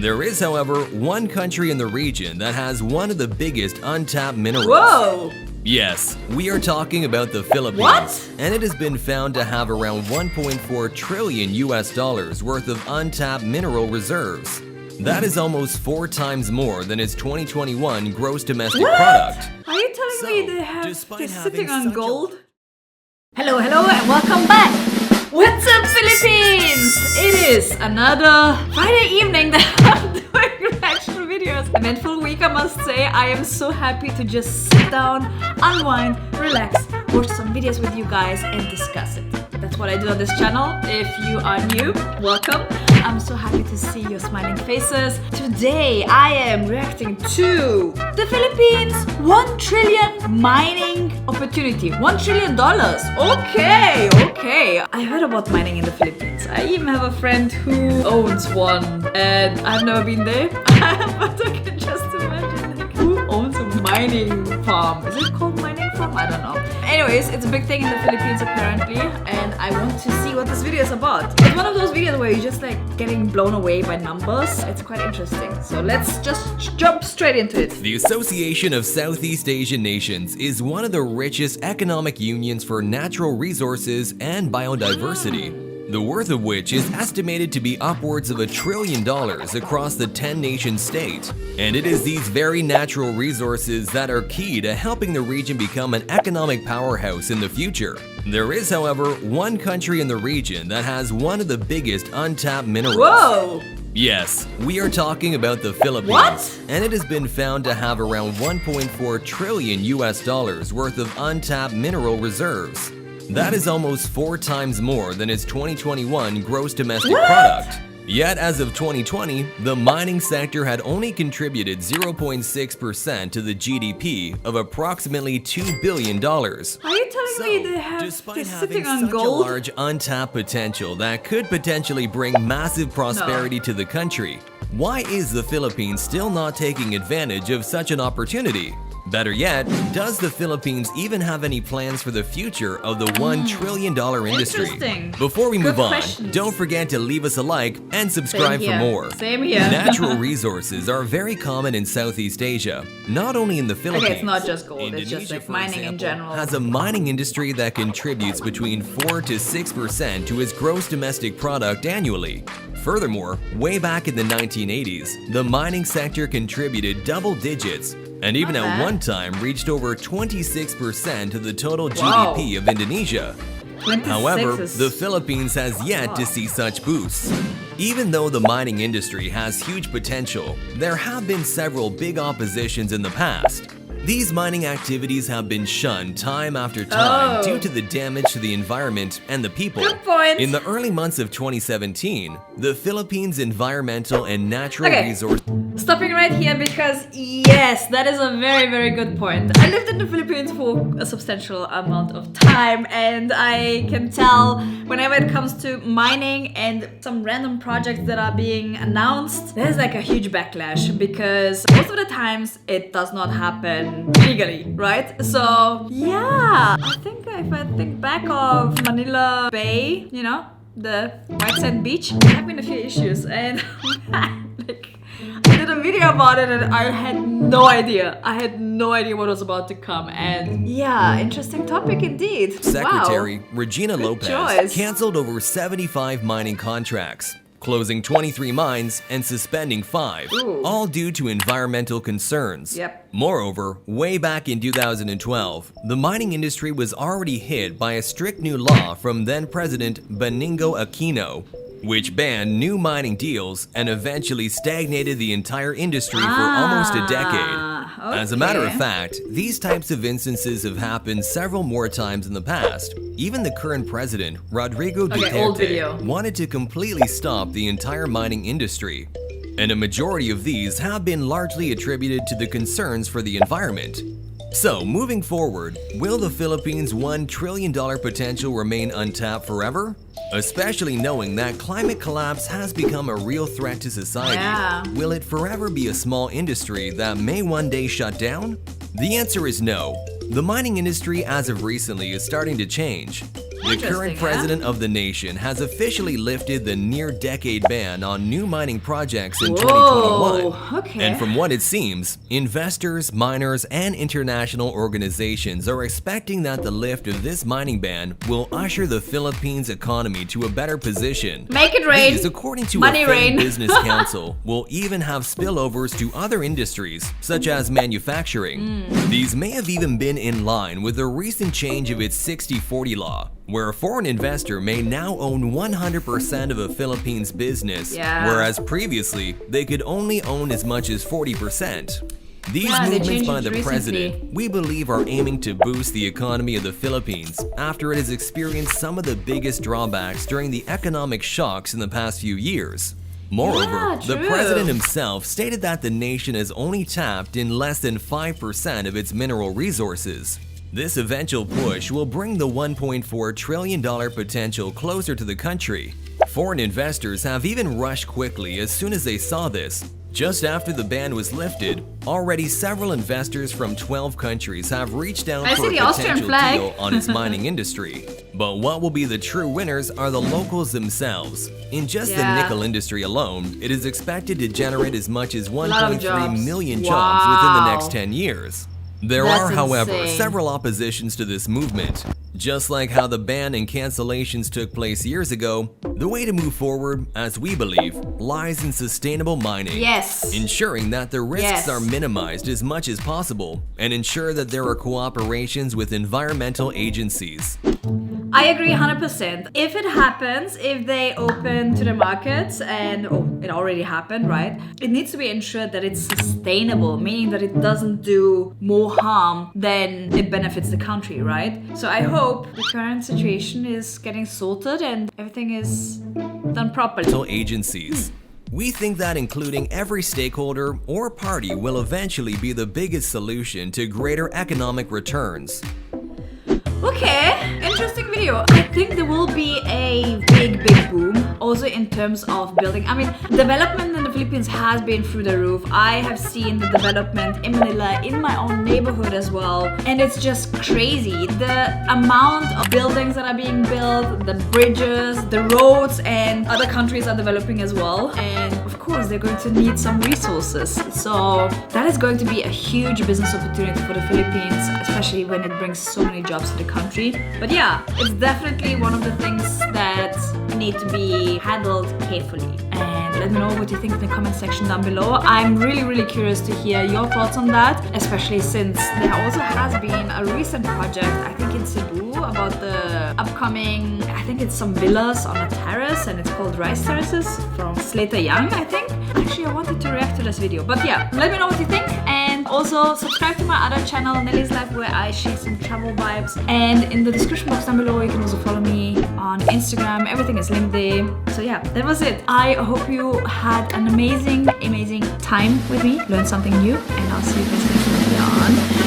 There is, however, one country in the region that has one of the biggest untapped minerals. Whoa! Yes, we are talking about the Philippines. What? And it has been found to have around 1.4 trillion US dollars worth of untapped mineral reserves. That is almost 4 times more than its 2021 gross domestic product. Are you telling me they have despite they're having sitting on such a- gold? Hello, and welcome back! What's up, Philippines? It is another Friday evening that I'm doing reaction videos. Eventful week, I must say. I am so happy to just sit down, unwind, relax, watch some videos with you guys and discuss it. That's what I do on this channel. If you are new, welcome. I'm so happy to see your smiling faces. Today, I am reacting to the Philippines 1 trillion mining opportunity. $1 trillion. Okay. I heard about mining in the Philippines. I even have a friend who owns one, and I've never been there. But I can just imagine, like, who owns a mining farm? Is it called mining farm? I don't know. Anyways, it's a big thing in the Philippines apparently, and I want to see what this video is about. It's one of those videos where you're just like getting blown away by numbers. It's quite interesting. So let's just jump straight into it. The Association of Southeast Asian Nations is one of the richest economic unions for natural resources and biodiversity, the worth of which is estimated to be upwards of $1 trillion across the 10-nation state. And it is these very natural resources that are key to helping the region become an economic powerhouse in the future. There is, however, one country in the region that has one of the biggest untapped minerals. Whoa! Yes, we are talking about the Philippines. What? And it has been found to have around 1.4 trillion US dollars worth of untapped mineral reserves. That is almost 4 times more than its 2021 gross domestic product. Yet as of 2020, the mining sector had only contributed 0.6% to the GDP of approximately $2 billion. Are you telling me they're Despite sitting having on such gold? a large untapped potential that could potentially bring massive prosperity to the country, why is the Philippines still not taking advantage of such an opportunity? Better yet, does the Philippines even have any plans for the future of the $1 trillion industry? Interesting. Before we Good move on, questions. don't forget to leave us a like and subscribe for here. more. Same here. Natural resources are very common in Southeast Asia, not only in the Philippines. Okay, it's not just gold, it's just Indonesia, like for mining in example, general. has a mining industry that contributes between 4 to 6% to its gross domestic product annually. Furthermore, way back in the 1980s, the mining sector contributed double digits and even Not at bad. one time reached over 26% of the total Wow. GDP of Indonesia. 26 However, is- the Philippines has yet to see such boosts. Even though the mining industry has huge potential, there have been several big oppositions in the past. These mining activities have been shunned time after time Oh. due to the damage to the environment and the people. Good point. In the early months of 2017, the Philippines Environmental and Natural Okay. Resource Stopping right here because yes, that is a very good point. I lived in the Philippines for a substantial amount of time, and I can tell whenever it comes to mining and some random projects that are being announced, there's like a huge backlash because most of the times it does not happen legally, right? So yeah, I think if I think back of Manila Bay, you know, the white sand beach, there have been a few issues, and like I did a video about it and I had no idea. I had no idea what was about to come. And yeah, interesting topic indeed. Secretary Wow. Regina Lopez choice. canceled over 75 mining contracts, closing 23 mines and suspending 5, Ooh. all due to environmental concerns. Yep. Moreover, way back in 2012, the mining industry was already hit by a strict new law from then-President Benigno Aquino, which banned new mining deals and eventually stagnated the entire industry for almost a decade. As a matter of okay. fact, these types of instances have happened several more times in the past. Even the current president, Rodrigo Okay, old video. Duterte, wanted to completely stop the entire mining industry. And a majority of these have been largely attributed to the concerns for the environment. So, moving forward, will the Philippines' $1 trillion potential remain untapped forever? Especially knowing that climate collapse has become a real threat to society. Yeah. Will it forever be a small industry that may one day shut down? The answer is no. The mining industry as of recently is starting to change. The current president of the nation has officially lifted the near-decade ban on new mining projects in 2021. Okay. And from what it seems, investors, miners, and international organizations are expecting that the lift of this mining ban will usher the Philippines economy to a better position. Make it rain. These, according to Money a Philippine rain. Business Council, will even have spillovers to other industries, such as manufacturing. These may have even been in line with the recent change of its 60-40 law, where a foreign investor may now own 100% of a Philippines business, whereas previously they could only own as much as 40%. These movements by the president, we believe, are aiming to boost the economy of the Philippines after it has experienced some of the biggest drawbacks during the economic shocks in the past few years. Moreover, the president himself stated that the nation has only tapped in less than 5% of its mineral resources. This eventual push will bring the $1.4 trillion potential closer to the country. Foreign investors have even rushed quickly as soon as they saw this. Just after the ban was lifted, already several investors from 12 countries have reached out for a potential deal on its mining industry. But what will be the true winners are the locals themselves. In just the nickel industry alone, it is expected to generate as much as 1.3 million jobs within the next 10 years. There are, however, several oppositions to this movement. Just like how the ban and cancellations took place years ago, the way to move forward, as we believe, lies in sustainable mining. Ensuring that the risks are minimized as much as possible, and ensure that there are cooperations with environmental agencies. I agree 100%. If it happens, if they open to the markets, and it already happened, right? It needs to be ensured that it's sustainable, meaning that it doesn't do more harm than it benefits the country, right? So I hope the current situation is getting sorted and everything is done properly. Agencies. We think that including every stakeholder or party will eventually be the biggest solution to greater economic returns. Okay, interesting video. I think there will be a big boom also in terms of building. I mean, development in the Philippines has been through the roof. I have seen the development in Manila, in my own neighborhood as well, and it's just crazy. The amount of buildings that are being built, the bridges, the roads, and other countries are developing as well. And of course, they're going to need some resources. So that is going to be a huge business opportunity for the Philippines, especially when it brings so many jobs to the country. But yeah, it's definitely one of the things that need to be handled carefully. And let me know what you think in the comment section down below. I'm really curious to hear your thoughts on that, especially since there also has been a recent project, I think in Cebu, about the upcoming, I think it's some villas on a terrace, and it's called Rice Terraces from Slater Young, I think. Actually, I wanted to react to this video, but yeah, let me know what you think. And also subscribe to my other channel, Nelly's Life, where I share some travel vibes. And in the description box down below, you can also follow me on Instagram. Everything is linked there. So yeah, that was it. I hope you had an amazing time with me, learned something new, and I'll see you guys next time on